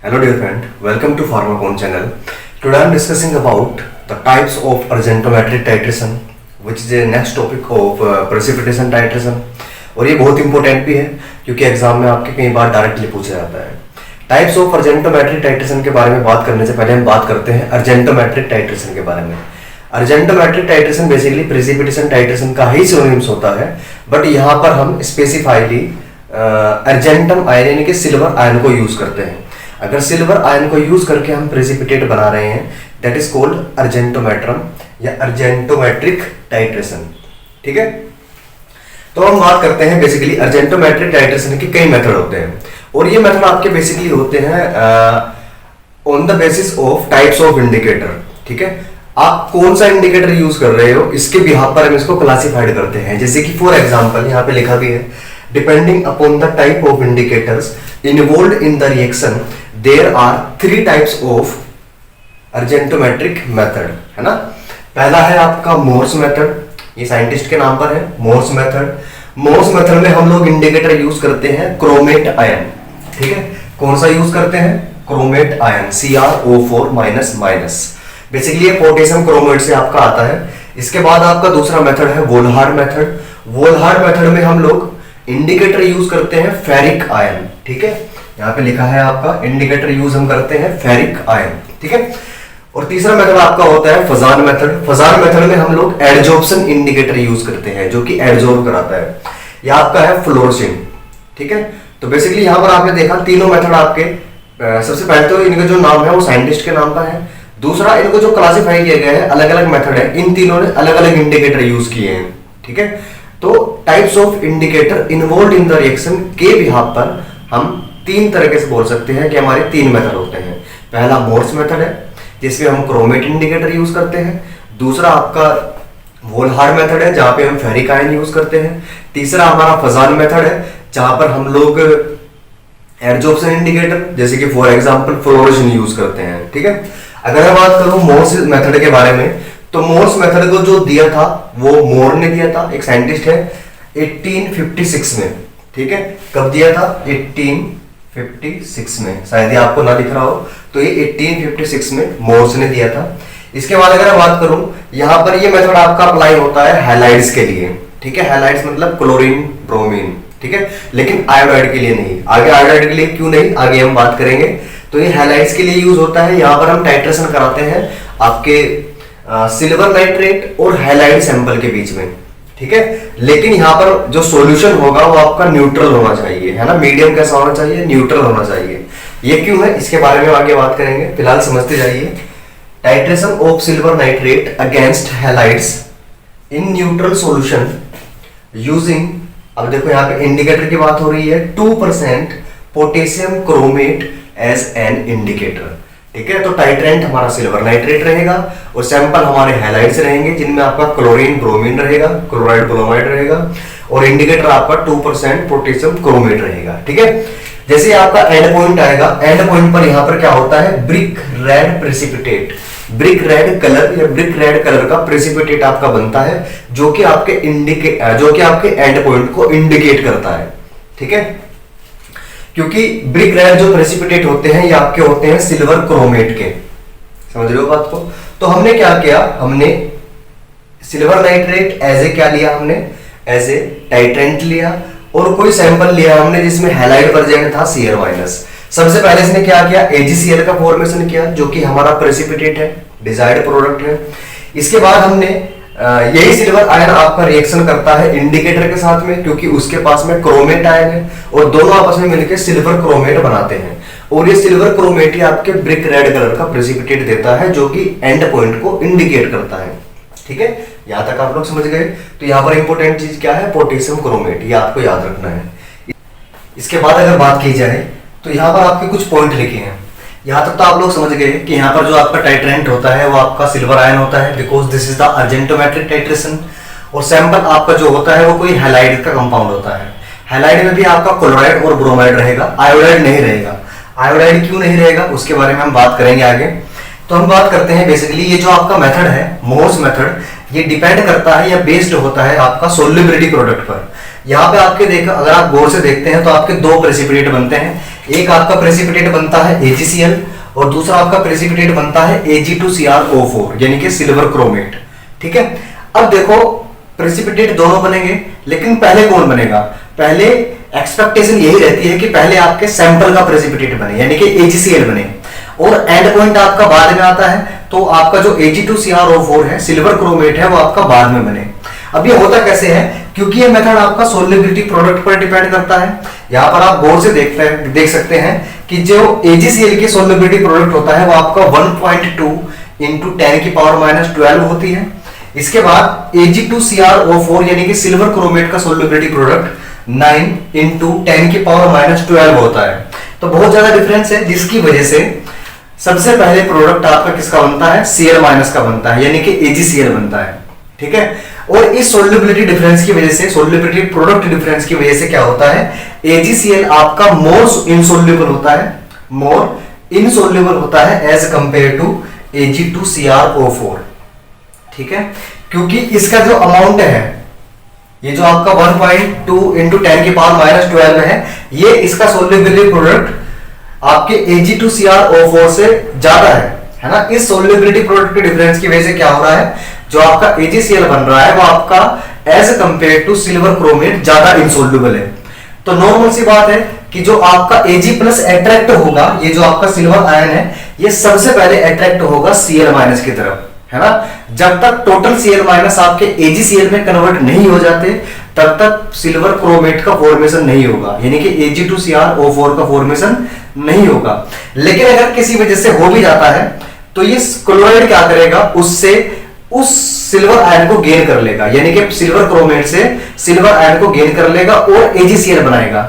Hello dear friend, welcome to Pharmacon channel. Today I am discussing about the types of argentometric titration, which is the next topic of precipitation titration. और ये बहुत important भी है क्योंकि exam में आपके कई बार डायरेक्टली पूछा जाता है. टाइप्स ऑफ अर्जेंटोमेट्रिक टाइट्रेशन के बारे में बात करने से पहले हम बात करते हैं अर्जेंटोमेट्रिक टाइट्रेशन के बारे में. अर्जेंटोमेट्रिक टाइट्रेशन बेसिकली प्रेसिपिटेशन टाइट्रेशन का ही सिनोनिम्स होता है, बट यहाँ पर हम स्पेसिफाइडली अर्जेंटम आयन यानी कि सिल्वर आयन को यूज करते हैं. अगर सिल्वर आयन को यूज करके हम प्रेसिपिटेट बना रहे हैं, दैट इज कॉल्ड अर्जेंटोमेट्रम या अर्जेंटोमेट्रिक टाइट्रेशन. ठीक है, तो हम बात करते हैं बेसिकली अर्जेंटोमेट्रिक टाइट्रेशन के कई मेथड होते हैं और ये मेथड आपके बेसिकली होते हैं on the basis of types of indicator. ठीक है, आप कौन सा इंडिकेटर यूज कर रहे हो इसके बिहाफ पर हम इसको क्लासिफाइड करते हैं. जैसे कि फॉर एग्जांपल यहाँ पे लिखा भी है, depending upon the type of indicators involved in the reaction there are 3 types of argentometric method. है ना, पहला है आपका मोर्स मेथड, ये साइंटिस्ट के नाम पर है मोर्स मेथड. मोर्स मेथड में हम लोग इंडिकेटर यूज करते हैं क्रोमेट आयन. ठीक है, कौन सा यूज करते हैं? Chromate ion CrO4-. बेसिकली ये पोटेशियम क्रोमेट से आपका आता है. इसके बाद आपका दूसरा मेथड है वोल्हार्ड मेथड. वोल्हार्ड मेथड में हम लोग इंडिकेटर यूज करते हैं फेरिक आयन. ठीक है, यहाँ पे लिखा है आपका इंडिकेटर यूज हम करते हैं फेरिक आयन. ठीक है, और तीसरा मेथड आपका होता है फजान मेथड. फजान मेथड में हम लोग एडजॉर्प्शन इंडिकेटर यूज करते हैं जो कि एडजॉर्ब कराता है. यह आपका है फ्लोरोसिन. ठीक है, तो बेसिकली यहाँ पर आपने देखा तीनों मेथड आपके सबसे पहले तो इनका जो नाम है वो साइंटिस्ट के नाम पर है. दूसरा, इनको जो क्लासिफाई किया गया है अलग अलग मेथड है, इन तीनों ने अलग अलग इंडिकेटर यूज किए हैं. ठीक है, तो types of indicator involved in the reaction के बिहाफ पर हम 3 तरीके से बोल सकते हैं कि हमारे 3 मेथड होते हैं. पहला मोर्स मेथड है जिसमें हम क्रोमेट इंडिकेटर यूज करते हैं. दूसरा आपका वोल्हार्ड मेथड है जहां पे हम फेरिक आयन यूज करते हैं. तीसरा हमारा फजान मेथड है जहां पर हम लोग एडजॉर्प्शन इंडिकेटर जैसे कि फॉर एग्जांपल फ्लोरोसिन यूज करते हैं. ठीक है, अगर मैं बात करूं मोर्स मेथड के बारे में, तो मोर्स मेथड को जो दिया था वो मोर ने दिया था, एक साइंटिस्ट है 1856 में. ठीक है, कब दिया था? 1856 में. शायद ये आपको ना दिख रहा हो, तो ये 1856 में मोर्स ने दिया था. इसके बाद अगर मैं बात करूं, यहाँ पर ये मेथड आपका अप्लाई होता है हैलाइड्स के लिए. ठीक है, हैलाइड्स मतलब क्लोरीन ब्रोमीन. ठीक है, लेकिन आयोडाइड के लिए नहीं. आगे आयोडाइड के लिए क्यों नहीं, आगे हम बात करेंगे. तो ये हैलाइड्स के लिए यूज होता है. यहाँ पर हम टाइट्रेशन कराते हैं आपके सिल्वर नाइट्रेट और हैलाइड सैंपल के बीच में. ठीक है, लेकिन यहाँ पर जो सॉल्यूशन होगा वो आपका न्यूट्रल होना चाहिए. है ना, मीडियम कैसा होना चाहिए? न्यूट्रल होना चाहिए. ये क्यों है इसके बारे में आगे बात करेंगे, फिलहाल समझते जाइए. Titration of silver nitrate against halides in neutral solution using, अब देखो यहाँ पे इंडिकेटर की बात हो रही है, 2% potassium chromate as an indicator. ठीक है, तो टाइट्रेंट हमारा सिल्वर नाइट्रेट रहेगा और सैंपल हमारे हैलाइड्स रहेंगे जिनमें आपका क्लोरीन ब्रोमीन रहेगा, क्लोराइड ब्रोमाइड रहेगा और इंडिकेटर आपका 2% पोटेशियम क्रोमेट रहेगा. ठीक है, जैसे आपका एंड पॉइंट आएगा, एंड पॉइंट पर यहाँ पर क्या होता है? Brick red precipitate. Brick red colour या ब्रिक रेड कलर का प्रेसिपिटेट आपका बनता है जो कि आपके एंड पॉइंट को इंडिकेट करता है. ठीक है, क्योंकि ब्रिक रेड जो प्रेसिपिटेट होते हैं ये आपके होते हैं सिल्वर क्रोमेट के. समझ रहे हो बात को? तो हमने क्या किया, हमने सिल्वर नाइट्रेट एज ए क्या लिया, हमने एज ए टाइट्रेंट लिया और कोई सैंपल लिया हमने जिसमें हैलाइड प्रेजेंट था Cr-. सबसे पहले इसने क्या किया, AgCl का फॉर्मेशन किया जो कि हमारा प्रेसिपिटेट है, डिजायर्ड प्रोडक्ट है. इसके बाद हमने यही सिल्वर आयन आपका रिएक्शन करता है इंडिकेटर के साथ में क्योंकि उसके पास में क्रोमेट आयन है और दोनों आपस में मिलकर सिल्वर क्रोमेट बनाते हैं और ये सिल्वर क्रोमेट ही आपके ब्रिक रेड कलर का प्रेसिपिटेट देता है जो कि एंड पॉइंट को इंडिकेट करता है. ठीक है, यहां तक आप लोग समझ गए. तो यहाँ पर इंपॉर्टेंट चीज क्या है? पोटेशियम क्रोमेट, ये आपको याद रखना है. इसके बाद अगर बात की जाए तो यहाँ पर आपके कुछ पॉइंट लिखे हैं. यहाँ तक तो आप लोग समझ गए कि यहाँ पर जो आपका टाइट्रेंट होता है वो आपका सिल्वर आयन होता है because this is the argentometric titration. और सैंपल आपका जो होता है वो कोई हैलाइड का कंपाउंड होता है. हैलाइड में भी आपका क्लोराइड और ब्रोमाइड रहेगा, आयोडाइड नहीं रहेगा. आयोडाइड क्यों नहीं रहेगा उसके बारे में हम बात करेंगे आगे. तो हम बात करते हैं बेसिकली ये जो आपका मेथड है मोर्स मेथड, ये डिपेंड करता है या बेस्ड होता है आपका सोल्युबिलिटी प्रोडक्ट पर. यहाँ पे आपके देखो, अगर आप गौर से देखते हैं तो आपके 2 प्रेसिपिटेट बनते हैं. एक आपका प्रेसिपिटेट बनता है AgCl और दूसरा आपका प्रेसिपिटेट बनता है Ag2CrO4 यानी कि सिल्वर क्रोमेट। ठीक है, अब देखो प्रेसिपिटेट दोनों बनेंगे, लेकिन पहले कौन बनेगा? पहले एक्सपेक्टेशन यही रहती है कि पहले आपके सैंपल का प्रेसिपिटेट बने यानी कि AgCl बने, और एंड पॉइंट आपका बाद में आता है, तो आपका जो Ag2CrO4 है सिल्वर क्रोमेट है वो आपका बाद में बने। अब ये होता कैसे है? क्योंकि ये मेथड आपका सोल्युबिलिटी प्रोडक्ट पर डिपेंड करता है। यहाँ पर आप गौर से देख सकते हैं कि जो AgCl की सोल्युबिलिटी प्रोडक्ट होता है वो आपका 1.2 इंटू 10⁻12 होती है। इसके बाद Ag2CrO4 यानी कि सिल्वर क्रोमेट का सोल्युबिलिटी प्रोडक्ट 9 इंटू 10⁻12 होता है। तो बहुत ज्यादा डिफरेंस है, जिसकी वजह से सबसे पहले प्रोडक्ट आपका किसका बनता है? Cl- का बनता है यानी कि AgCl बनता है। ठीक है, और इस सोल्युबिलिटी डिफरेंस की वजह से, सोल्युबिलिटी प्रोडक्ट डिफरेंस की वजह से क्या होता है? AgCl आपका मोर इनसोल्युबल होता है, मोर इनसोल्युबल होता है एज कंपेयर टू Ag2CrO4। ठीक है, क्योंकि इसका जो अमाउंट है, ये जो आपका 1.2 इंटू 10⁻12 है, ये इसका सोल्युबिलिटी प्रोडक्ट आपके Ag2CrO4 से ज्यादा है ना। इस सोल्युबिलिटी प्रोडक्ट के डिफरेंस की वजह से क्या हो रहा है? जो आपका AgCl बन रहा है वो आपका as compare to silver chromate ज्यादा इनसोल्युबल है। तो नॉर्मल सी बात है कि जो आपका Ag+ अट्रैक्ट होगा, ये जो आपका सिल्वर आयन है ये सबसे पहले अट्रैक्ट होगा Cl- की तरफ, है ना। जब तक टोटल Cl- आपके AgCl में कन्वर्ट नहीं हो जाते तब तक सिल्वर क्रोमेट का फॉर्मेशन नहीं होगा, यानी कि Ag2CrO4 का फॉर्मेशन नहीं होगा। लेकिन अगर किसी वजह से हो भी जाता है तो ये क्लोराइड क्या करेगा? उससे उस सिल्वर आयन को गेन कर लेगा, यानी कि सिल्वर क्रोमेट से सिल्वर आयन को गेन कर लेगा और AgCl बनाएगा।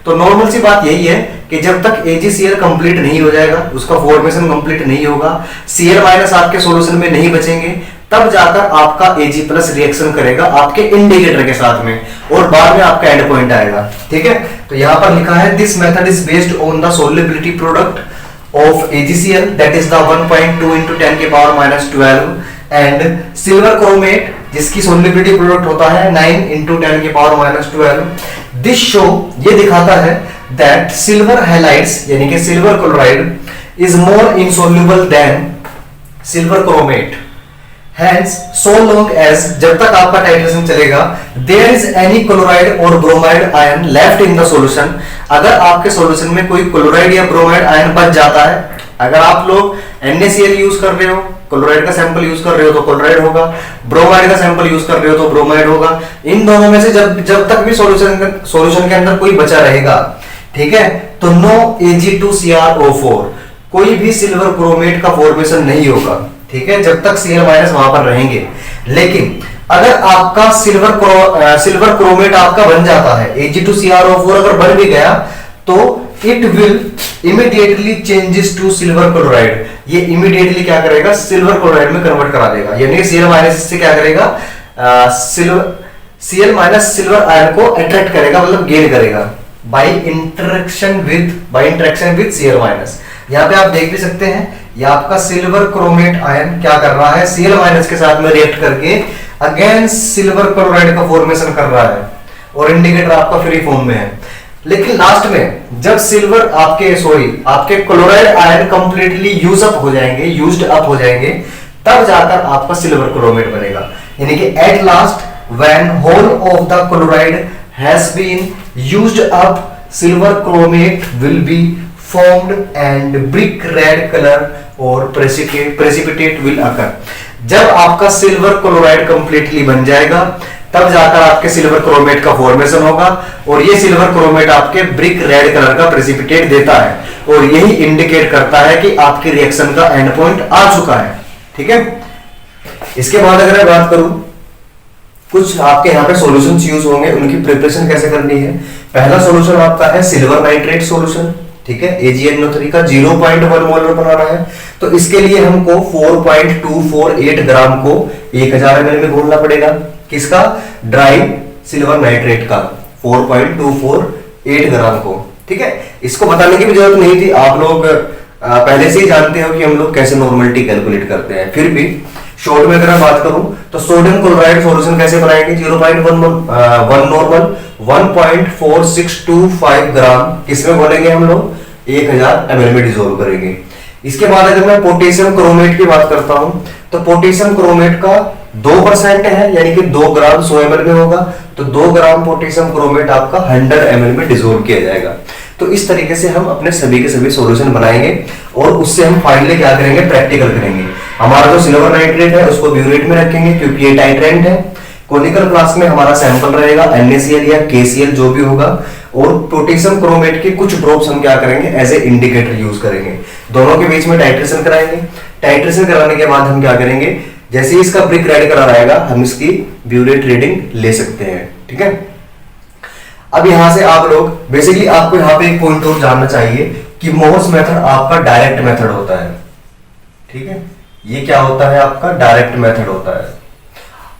तो नॉर्मल सी बात यही है कि जब तक AgCl कंप्लीट नहीं हो जाएगा, उसका फॉर्मेशन कंप्लीट नहीं होगा, Cl- आपके सॉल्यूशन में नहीं बचेंगे, तब जाकर आपका Ag+ रिएक्शन करेगा आपके इंडिकेटर के साथ में, और बाद में आपका एंड पॉइंट आएगा। ठीक है, तो यहां पर लिखा है this method is based on the solubility product of AgCl that is the 1.2 into 10⁻12 and silver chromate जिसकी सोल्युबिलिटी प्रोडक्ट होता है 9 इंटू 10⁻12। दिस शो, ये दिखाता है दैट सिल्वर हैलाइड्स यानी कि silver chloride is more insoluble than silver chromate. Hence, so long as, जब तक आपका टाइट्रेशन चलेगा, there is any chloride और bromide ion left in the solution, अगर आपके सॉल्यूशन में कोई क्लोराइड या ब्रोमाइड आयन बच जाता है, अगर आप लोग NaCl यूज कर रहे हो, क्लोराइड का सैंपल यूज कर रहे हो तो क्लोराइड होगा, ब्रोमाइड का सैंपल यूज कर रहे हो तो ब्रोमाइड होगा। इन दोनों में से जब तक भी सॉल्यूशन के अंदर कोई बचा रहेगा, ठीक है, तो नो Ag2CrO4, कोई भी सिल्वर क्रोमेट का फॉर्मेशन नहीं होगा। ठीक है, जब तक Cl- वहां पर रहेंगे। लेकिन अगर आपका सिल्वर क्रोमेट आपका बन जाता है, Ag2CrO4 अगर बन भी गया, तो it will immediately changes to silver chloride. ये इमीडिएटली क्या करेगा? सिल्वर क्लोराइड में कन्वर्ट करा देगा, यानी Cl- इससे क्या करेगा? Cl- सिल्वर आयन को अट्रैक्ट करेगा, मतलब गेन करेगा बाय इंटरेक्शन विद Cl-। यहाँ पे आप देख भी सकते हैं, ये आपका सिल्वर क्रोमेट आयन क्या कर रहा है? Cl- के साथ में रिएक्ट करके अगेन सिल्वर क्लोराइड का फॉर्मेशन कर रहा है, और इंडिकेटर आपका फ्री फॉर्म में है। लेकिन लास्ट में जब आपके chloride ion completely used up हो जाएंगे, तब जाकर आपका सिल्वर क्रोमेट बनेगा। यानी कि at last when whole of the chloride has been used up, silver chromate will be formed and brick red color और precipitate will occur। जब आपका सिल्वर क्लोराइड कंप्लीटली बन जाएगा, तब जाकर आपके सिल्वर क्रोमेट का फॉर्मेशन होगा, और ये सिल्वर क्रोमेट आपके ब्रिक रेड कलर का प्रेसिपिटेट देता है, और यही इंडिकेट करता है कि आपके रिएक्शन का एंड पॉइंट आ चुका है। ठीक है, इसके बाद अगर मैं बात करूं, कुछ आपके यहाँ पे सॉल्यूशंस यूज होंगे, उनकी प्रिपरेशन कैसे करनी है। पहला सॉल्यूशन आपका है सिल्वर नाइट्रेट सॉल्यूशन। ठीक है, AgNO3 का 0.1 मोलर बनाना है, तो इसके लिए हमको 4.248 ग्राम को 1000 ml में घोलना पड़ेगा। किसका? ड्राई सिल्वर नाइट्रेट का 4.248 ग्राम को। ठीक है, इसको बताने की भी जरूरत नहीं थी, आप लोग पहले से ही जानते हो कि हम लोग कैसे नॉर्मलिटी कैलकुलेट करते हैं। फिर भी शॉर्ट में अगर मैं बात करूं तो सोडियम क्लोराइड सॉल्यूशन कैसे बनाएंगे, 0.1 नॉर्मल 1.4625 ग्राम किसमें घोलेंगे हम लोग, 1000 ml में डिसोल्व करेंगे। इसके बाद अगर मैं पोटेशियम क्रोमेट की बात करता हूं तो पोटेशियम क्रोमेट का 2% है, यानी कि 2 ग्राम 100 ml में होगा, तो 2 ग्राम पोटेशियम क्रोमेट आपका 100 ml में डिसोल्व किया जाएगा। तो इस तरीके से हम अपने सभी के सभी सॉल्यूशन बनाएंगे और उससे हम फाइनली क्या करेंगे, प्रैक्टिकल करेंगे। हमारा जो सिल्वर नाइट्रेट है उसको ब्यूरेट में रखेंगे क्योंकि ये टाइट्रेंट है। कोनिकल फ्लास्क में हमारा सैंपल रहेगा NaCl या KCl जो भी होगा, और पोटेशियम क्रोमेट के कुछ ड्रॉप्स हम क्या करेंगे, एज ए इंडिकेटर यूज करेंगे। दोनों के बीच में टाइट्रेशन कराएंगे। टाइट्रेशन कराने के बाद हम क्या करेंगे, जैसे ही इसका ब्रिक रेड कलर आएगा हम इसकी ब्यूरेट रीडिंग ले सकते हैं। ठीक है, अब यहां से आप लोग बेसिकली आपको यहां पे एक पॉइंट और जानना चाहिए कि मोर्स मेथड आपका डायरेक्ट मेथड होता है। ठीक है, ये क्या होता है, आपका डायरेक्ट मेथड होता है।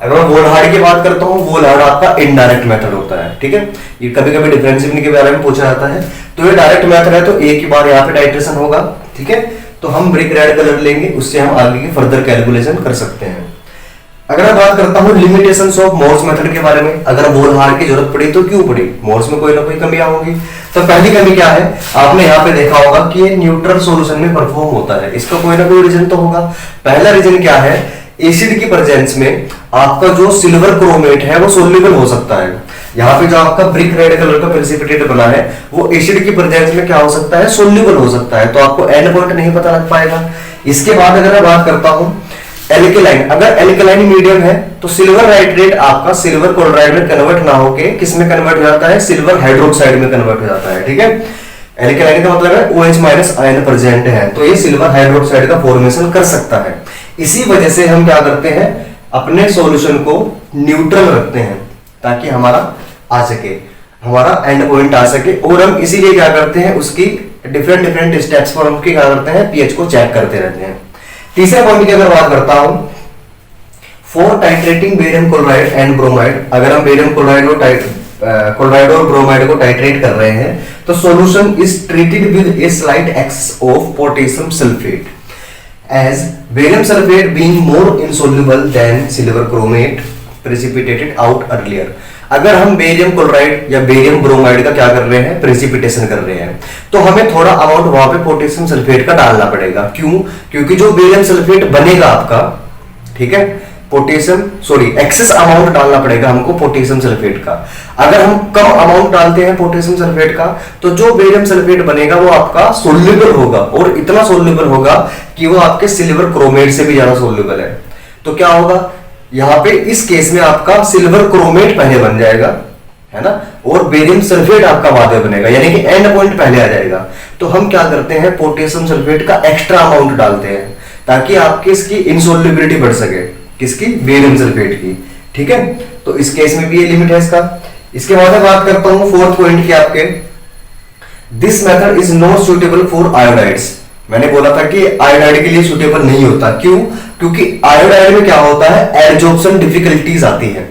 अगर मैं वोल्हार्ड की बात करता हूं, वोल्हार्ड आपका इनडायरेक्ट मेथड होता है। ठीक है, ये कभी कभी डिफरेंशिएशन के बारे में पूछा जाता है। तो ये डायरेक्ट मेथड है, तो एक ही बार यहाँ पे टाइट्रेशन होगा। ठीक है, तो हम ब्रिक रेड कलर लेंगे, उससे हम आगे की फर्दर कैलकुलेशन कर सकते हैं। अगर मैं बात करता हूं लिमिटेशंस ऑफ मोर्स मेथड के बारे में, अगर वोल्हार्ड की जरूरत पड़ी तो क्यों पड़ी, मोर्स में कोई ना कोई कमियां होंगी। तो पहली कमी क्या है, आपने यहाँ पे देखा होगा कि ये न्यूट्रल सॉल्यूशन में परफॉर्म होता है, इसका कोई ना कोई रीजन तो होगा। पहला रीजन क्या है, एसिड की प्रेजेंस में आपका जो सिल्वर क्रोमेट है वो सोल्यूबल हो सकता है। यहाँ पे जो आपका ब्रिक रेड कलर का प्रेसिपिटेट बना है वो एसिड की प्रेजेंस में क्या हो सकता है, सोल्यूबल हो सकता है, तो आपको एंड पॉइंट नहीं पता लग पाएगा। इसके बाद अगर मैं बात करता हूं एल्केलाइन, अगर एल्केलाइन मीडियम है तो सिल्वर नाइट्रेट आपका सिल्वर क्लोराइड में कन्वर्ट ना होके किस में कन्वर्ट हो जाता है, सिल्वर हाइड्रोक्साइड में कन्वर्ट हो जाता है। ठीक है, एल्केलाइन का मतलब है OH माइनस आयन प्रेजेंट है, तो ये सिल्वर हाइड्रोक्साइड का फॉर्मेशन कर सकता है। इसी वजह से हम क्या करते हैं, अपने सॉल्यूशन को न्यूट्रल रखते हैं ताकि हमारा आ सके, हमारा एंड पॉइंट आ सके। और हम इसीलिए क्या करते हैं, उसकी डिफरेंट स्टेप्स पर हम क्या करते हैं, पीएच को चेक करते रहते हैं। तीसरे पॉइंट की अगर बात करता हूं, for titrating barium chloride and bromide, अगर हम बेरियम क्लोराइड और ब्रोमाइड को टाइट्रेट कर रहे हैं तो solution is treated with a slight excess of potassium sulfate, as barium sulfate being more insoluble than silver chromate precipitated out earlier। अगर हम बेरियम क्लोराइड या बेरियम ब्रोमाइड का क्या कर रहे हैं, प्रेसिपिटेशन कर रहे हैं, तो हमें थोड़ा अमाउंट वहां पे पोटेशियम सल्फेट का डालना पड़ेगा। क्यों, क्योंकि जो बेरियम सल्फेट बनेगा आपका, ठीक है, एक्सेस अमाउंट डालना पड़ेगा हमको पोटेशियम सल्फेट का। अगर हम कम अमाउंट डालते हैं पोटेशियम सल्फेट का तो जो बेरियम सल्फेट बनेगा वो आपका सोल्यूबल होगा, और इतना सोल्यूबल होगा कि वो आपके सिल्वर क्रोमेट से भी ज्यादा सोल्यूबल है। तो क्या होगा, यहाँ पे इस केस में आपका सिल्वर क्रोमेट पहले बन जाएगा, है ना, और बेरियम सल्फेट आपका बाद में बनेगा, यानी कि एंड पॉइंट पहले आ जाएगा। तो हम क्या करते हैं, पोटेशियम सल्फेट का एक्स्ट्रा अमाउंट डालते हैं ताकि आपकी इसकी इनसोल्युबिलिटी बढ़ सके, किसकी, बेरियम सल्फेट की। ठीक है, तो इस केस में भी ये लिमिट है इसका। इसके बाद बात करता हूं फोर्थ पॉइंट की आपके, this method is not suitable for iodides. मैंने बोला था कि आयोडाइड के लिए सुटेबल नहीं होता, क्यों, क्योंकि आयोडाइड में क्या होता है, एडजॉर्प्शन डिफिकल्टीज आती है।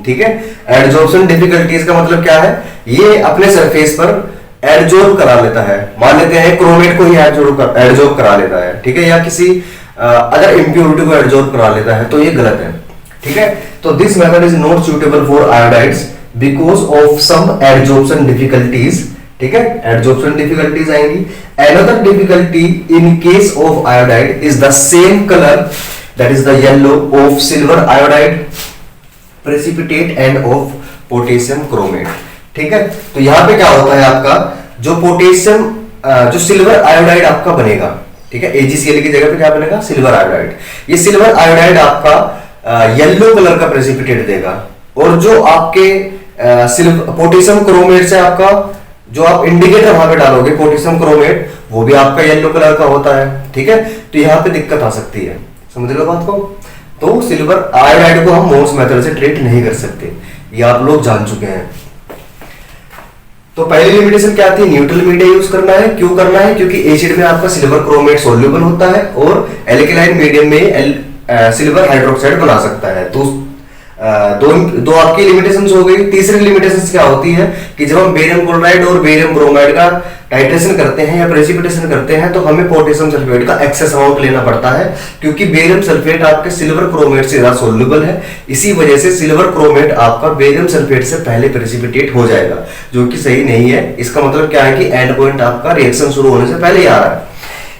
ठीक है, एडजॉर्प्शन डिफिकल्टीज का मतलब क्या है, ये अपने सरफेस पर एडजॉर्ब करा लेता है, मान लेते हैं क्रोमेट को ही एडजॉर्ब करा लेता है, ठीक है, या किसी अगर इंप्योरिटी को एडजॉर्ब करा लेता है, तो ये गलत है। ठीक है, तो this method is not suitable for iodides because of some adsorption difficulties. ठीक है, एडजॉर्प्शन डिफिकल्टीज आएंगी। Another difficulty in case of iodide is the same colour, that is the yellow of silver iodide precipitate and of potassium chromate. ठीक है, तो यहां पे क्या होता है, आपका जो पोटेशियम जो सिल्वर आयोडाइड आपका बनेगा, ठीक है, AgCl की जगह पे क्या बनेगा, सिल्वर आयोडाइड। ये सिल्वर आयोडाइड आपका येलो कलर का प्रेसिपिटेट देगा, और जो आपके पोटेशियम क्रोमेट से आपका जो आप इंडिकेटर वहां पे डालोगे पोटेशियम क्रोमेट, वो भी आपका येलो कलर का होता है। ठीक है, तो यहाँ पे दिक्कत आ सकती है, समझ लो बात को। तो सिल्वर आयोडाइड को हम मोर्स मेथड से ट्रीट नहीं कर सकते, ये आप लोग जान चुके हैं। तो पहली लिमिटेशन क्या थी, न्यूट्रल मीडिया यूज करना है। क्यों करना है, क्योंकि एसिड में आपका सिल्वर क्रोमेट सोल्यूबल होता है और एल्केलाइन मीडियम में सिल्वर हाइड्रोक्साइड बना सकता है। तो दो आपकी लिमिटेशंस हो गई। तीसरी लिमिटेशंस क्या होती है कि जब हम बेरियम क्लोराइड और बेरियम ब्रोमाइड का टाइट्रेशन करते हैं या प्रेसिपिटेशन करते हैं तो हमें पोटेशियम सल्फेट का एक्सेस अमाउंट लेना पड़ता है, क्योंकि बेरियम सल्फेट आपके सिल्वर क्रोमेट से ज्यादा सोल्युबल है। इसी वजह से सिल्वर क्रोमेट आपका बेरियम सल्फेट से पहले प्रेसिपिटेट हो जाएगा, जो कि सही नहीं है। इसका मतलब क्या है कि एंड पॉइंट आपका रिएक्शन शुरू होने से पहले ही आ रहा है।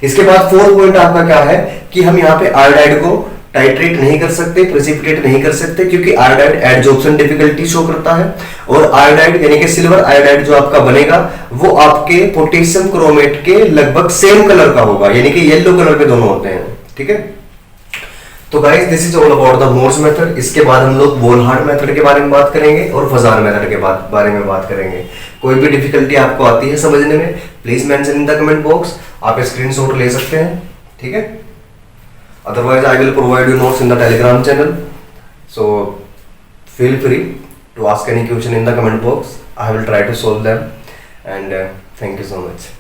इसके बाद फोर्थ पॉइंट आपका क्या है कि हम यहाँ पे आयोडाइड को टाइट्रेट नहीं कर सकते, प्रेसिपिटेट नहीं कर सकते, क्योंकि आयोडाइड एडजॉर्प्शन डिफिकल्टी शो करता है। और आयोडाइड यानी कि सिल्वर आयोडाइड जो आपका बनेगा वो आपके पोटेशियम क्रोमेट के लगभग सेम कलर का होगा, यानी कि येलो कलर के दोनों होते हैं। ठीक है, तो guys this is all about the Mohr's method. इसके बाद हम लोग वोल्हार्ड मेथड के बारे में बात करेंगे और फजान मेथड के बारे में बात करेंगे। कोई भी डिफिकल्टी आपको आती है समझने में, please mention in the comment box. आप स्क्रीनशॉट ले सकते हैं, ठीक है। Otherwise, I will provide you notes in the Telegram channel. So feel free to ask any question in the comment box. I will try to solve them. And thank you so much.